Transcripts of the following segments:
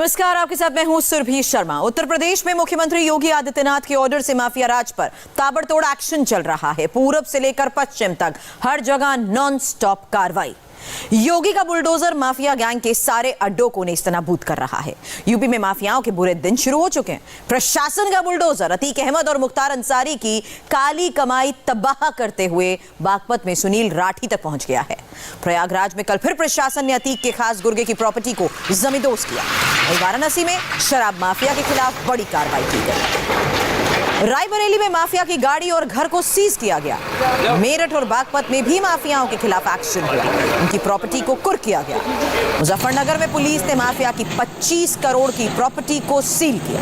नमस्कार, आपके साथ मैं हूं सुरभि शर्मा। उत्तर प्रदेश में मुख्यमंत्री योगी आदित्यनाथ के ऑर्डर से माफिया राज पर ताबड़तोड़ एक्शन चल रहा है। पूरब से लेकर पश्चिम तक हर जगह नॉन स्टॉप कार्रवाई। योगी का बुलडोजर माफिया गैंग के सारे अड्डों को नेस्तनाबूद कर रहा है। यूपी में माफियाओं के बुरे दिन शुरू हो चुके हैं। प्रशासन का बुलडोजर अतीक अहमद और मुख्तार अंसारी की काली कमाई तबाह करते हुए बागपत में सुनील राठी तक पहुंच गया है। प्रयागराज में कल फिर प्रशासन ने अतीक के खास गुर्गे की प्रॉपर्टी को जमींदोज किया। वहीं वाराणसी में शराब माफिया के खिलाफ बड़ी कार्रवाई की गई। रायबरेली में माफिया की गाड़ी और घर को सीज किया गया। मेरठ और बागपत में भी माफियाओं के खिलाफ एक्शन हुआ। उनकी प्रॉपर्टी को कुर्क किया गया। मुजफ्फरनगर में पुलिस ने माफिया की 25 करोड़ की प्रॉपर्टी को सील किया।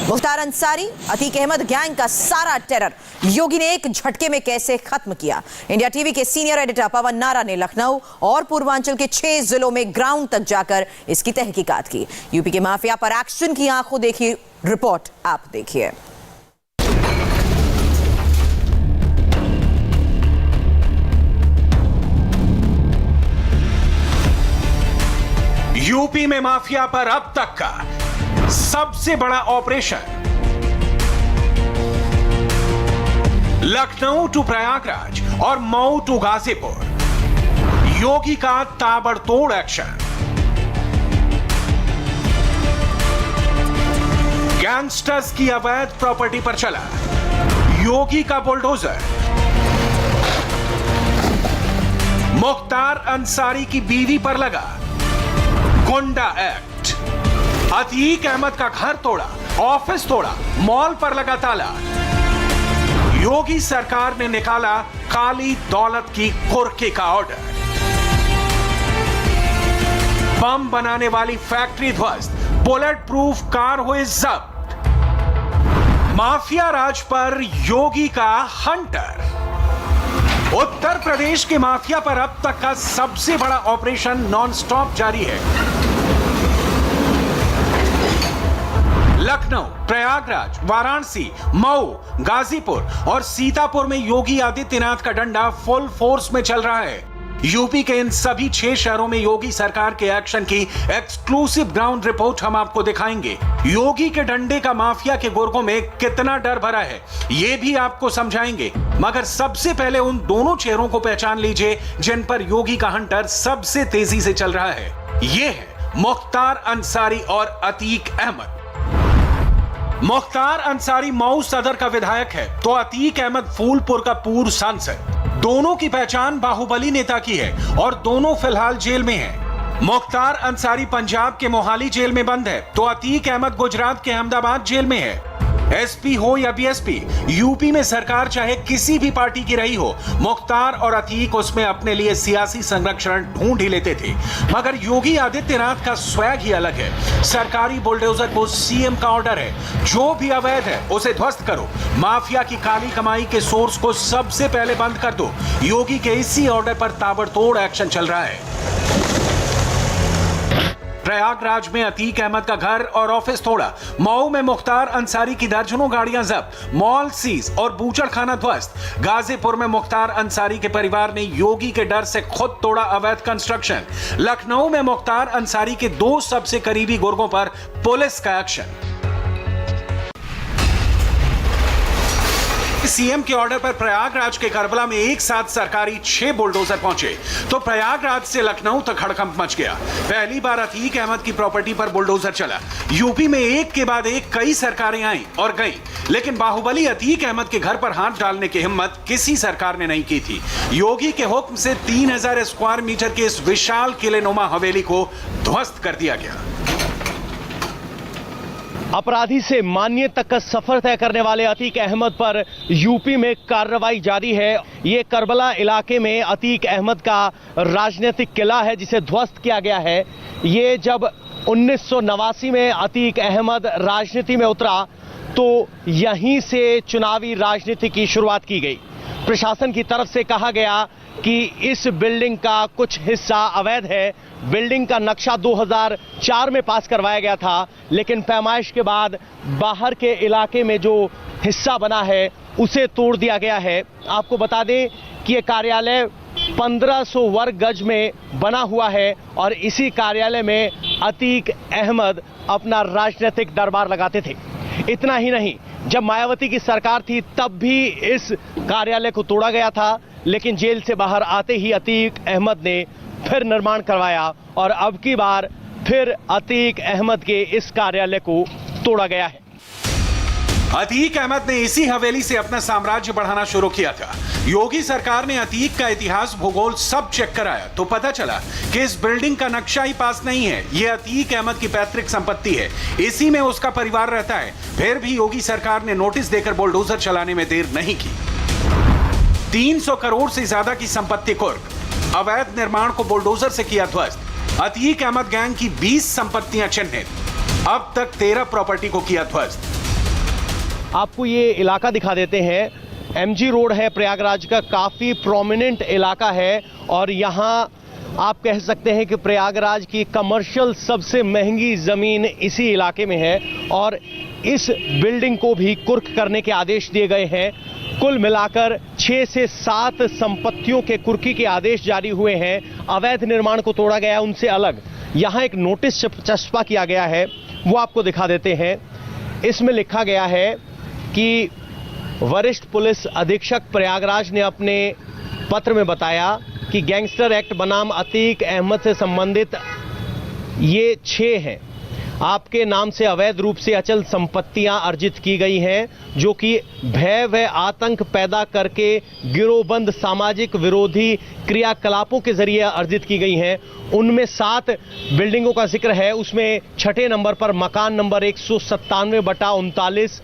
मुख्तार अंसारी, अतीक अहमद गैंग का सारा टेरर योगी ने एक झटके में कैसे खत्म किया। इंडिया टीवी के सीनियर एडिटर पवन नारा ने लखनऊ और पूर्वांचल के 6 जिलों में ग्राउंड तक जाकर इसकी तहकीकात की। यूपी के माफिया पर एक्शन की आंखों देखी रिपोर्ट आप देखिए। यूपी में माफिया पर अब तक का सबसे बड़ा ऑपरेशन। लखनऊ टू प्रयागराज और मऊ टू गाजीपुर, योगी का ताबड़तोड़ एक्शन। गैंगस्टर्स की अवैध प्रॉपर्टी पर चला योगी का बुलडोजर। मुख्तार अंसारी की बीवी पर लगा गुंडा एक्ट। अतीक अहमद का घर तोड़ा, ऑफिस तोड़ा, मॉल पर लगा ताला। योगी सरकार ने निकाला काली दौलत की कुर्की का ऑर्डर। बम बनाने वाली फैक्ट्री ध्वस्त, बुलेट प्रूफ कार हुई जब्त। माफिया राज पर योगी का हंटर। उत्तर प्रदेश के माफिया पर अब तक का सबसे बड़ा ऑपरेशन नॉन स्टॉप जारी है। लखनऊ, प्रयागराज, वाराणसी, मऊ, गाजीपुर और सीतापुर में योगी आदित्यनाथ का डंडा फुल फोर्स में चल रहा है। यूपी के इन सभी 6 शहरों में योगी सरकार के एक्शन की एक्सक्लूसिव ग्राउंड रिपोर्ट हम आपको दिखाएंगे। योगी के डंडे का माफिया के गुर्गों में कितना डर भरा है, ये भी आपको समझाएंगे। मगर सबसे पहले उन दोनों चेहरों को पहचान लीजिए जिन पर योगी का हंटर सबसे तेजी से चल रहा है। ये है मुख्तार अंसारी और अतीक अहमद। मुख्तार अंसारी मऊ सदर का विधायक है तो अतीक अहमद फूलपुर का पूर्व सांसद। दोनों की पहचान बाहुबली नेता की है और दोनों फिलहाल जेल में हैं। मुख्तार अंसारी पंजाब के मोहाली जेल में बंद है तो अतीक अहमद गुजरात के अहमदाबाद जेल में है। एसपी हो या बीएसपी, यूपी में सरकार चाहे किसी भी पार्टी की रही हो, मुख्तार और अतीक उसमें अपने लिए सियासी संरक्षण ढूंढ ही लेते थे। मगर योगी आदित्यनाथ का स्वैग ही अलग है। सरकारी बुलडोजर को सीएम का ऑर्डर है, जो भी अवैध है उसे ध्वस्त करो। माफिया की काली कमाई के सोर्स को सबसे पहले बंद कर दो। योगी के इसी ऑर्डर पर ताबड़तोड़ एक्शन चल रहा है। प्रयागराज में अतीक अहमद का घर और ऑफिस तोड़ा। मऊ में मुख्तार अंसारी की दर्जनों गाड़ियां जब्त, मॉल सीज और बूचड़खाना ध्वस्त। गाजीपुर में मुख्तार अंसारी के परिवार ने योगी के डर से खुद तोड़ा अवैध कंस्ट्रक्शन। लखनऊ में मुख्तार अंसारी के 2 सबसे करीबी गुर्गों पर पुलिस का एक्शन। सीएम के ऑर्डर पर प्रयागराज के करबला में एक साथ सरकारी 6 बुलडोजर पहुंचे तो प्रयागराज से लखनऊ तक हड़कंप मच गया। पहली बार अतीक अहमद की प्रॉपर्टी पर बुलडोजर चला। यूपी में एक के बाद एक कई सरकारें आईं और गईं, लेकिन बाहुबली अतीक अहमद के घर पर हाथ डालने की हिम्मत किसी सरकार ने नहीं की थी। योगी के हुक्म से 3000 स्क्वायर मीटर के इस विशाल किलेनुमा हवेली को ध्वस्त कर दिया गया। अपराधी से मान्य तक का सफर तय करने वाले अतीक अहमद पर यूपी में कार्रवाई जारी है। ये करबला इलाके में अतीक अहमद का राजनीतिक किला है जिसे ध्वस्त किया गया है। ये जब 1989 में अतीक अहमद राजनीति में उतरा तो यहीं से चुनावी राजनीति की शुरुआत की गई। प्रशासन की तरफ से कहा गया कि इस बिल्डिंग का कुछ हिस्सा अवैध है। बिल्डिंग का नक्शा 2004 में पास करवाया गया था, लेकिन पैमाइश के बाद बाहर के इलाके में जो हिस्सा बना है उसे तोड़ दिया गया है। आपको बता दें कि ये कार्यालय 1500 वर्ग गज में बना हुआ है और इसी कार्यालय में अतीक अहमद अपना राजनीतिक दरबार लगाते थे। इतना ही नहीं, जब मायावती की सरकार थी तब भी इस कार्यालय को तोड़ा गया था, लेकिन जेल से बाहर आते ही अतीक अहमद ने फिर निर्माण करवाया और अब की बार फिर अतीक अहमद के इस कार्यालय को तोड़ा गया है। अतीक अहमद ने इसी हवेली से अपना साम्राज्य बढ़ाना शुरू किया था। योगी सरकार ने अतीक का इतिहास, भूगोल सब चेक कराया तो पता चला कि इस बिल्डिंग का नक्शा ही पास नहीं है। यह अतीक अहमद की पैतृक संपत्ति है, इसी में उसका परिवार रहता है। फिर भी योगी सरकार ने नोटिस देकर बुलडोजर चलाने में देर नहीं की। 300 करोड़ से ज्यादा की संपत्ति कुर्क, अवैध निर्माण को बुलडोजर से किया ध्वस्त। अतीक अहमद गैंग की 20 संपत्तियां चिन्हित, अब तक 13 प्रॉपर्टी को किया ध्वस्त। आपको ये इलाका दिखा देते हैं। एमजी रोड है प्रयागराज का, काफी प्रोमिनेंट इलाका है और यहाँ आप कह सकते हैं कि प्रयागराज की कमर्शियल सबसे महंगी जमीन इसी इलाके में है और इस बिल्डिंग को भी कुर्क करने के आदेश दिए गए हैं। कुल मिलाकर 6 से 7 संपत्तियों के कुर्की के आदेश जारी हुए हैं। अवैध निर्माण को तोड़ा गया है, उनसे अलग यहाँ एक नोटिस चस्पा किया गया है, वो आपको दिखा देते हैं। इसमें लिखा गया है कि वरिष्ठ पुलिस अधीक्षक प्रयागराज ने अपने पत्र में बताया कि गैंगस्टर एक्ट बनाम अतीक अहमद से संबंधित ये 6 हैं। आपके नाम से अवैध रूप से अचल संपत्तियां अर्जित की गई हैं, जो कि भय व आतंक पैदा करके गिरोहबंद सामाजिक विरोधी क्रियाकलापों के जरिए अर्जित की गई हैं। उनमें 7 बिल्डिंगों का जिक्र है। उसमें 6ठे नंबर पर मकान नंबर 197/39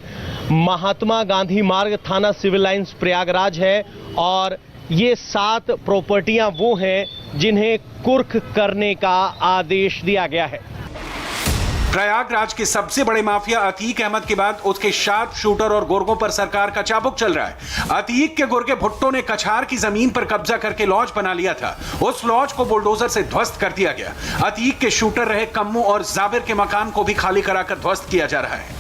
महात्मा गांधी मार्ग, थाना सिविल लाइंस प्रयागराज है और ये 7 प्रॉपर्टियां वो हैं जिन्हें कुर्क करने का आदेश दिया गया है। प्रयागराज के सबसे बड़े माफिया अतीक अहमद के बाद उसके शार्प शूटर और गुर्गों पर सरकार का चाबुक चल रहा है। अतीक के गुर्गे भुट्टो ने कछार की जमीन पर कब्जा करके लॉज बना लिया था। उस लॉज को बुलडोजर से ध्वस्त कर दिया गया। अतीक के शूटर रहे कम्मू और जाबिर के मकान को भी खाली कराकर ध्वस्त किया जा रहा है।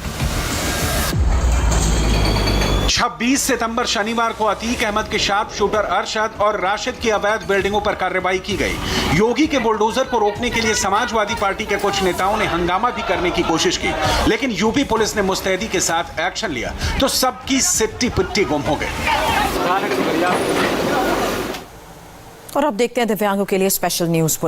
26 सितंबर शनिवार को अतीक अहमद के शार्प शूटर अरशद और राशिद की अवैध बिल्डिंगों पर कार्रवाई की गई। योगी के बुलडोजर को रोकने के लिए समाजवादी पार्टी के कुछ नेताओं ने हंगामा भी करने की कोशिश की, लेकिन यूपी पुलिस ने मुस्तैदी के साथ एक्शन लिया तो सबकी सिट्टी पिट्टी गुम हो गई। और अब देखते हैं दिव्यांगों के लिए स्पेशल न्यूज।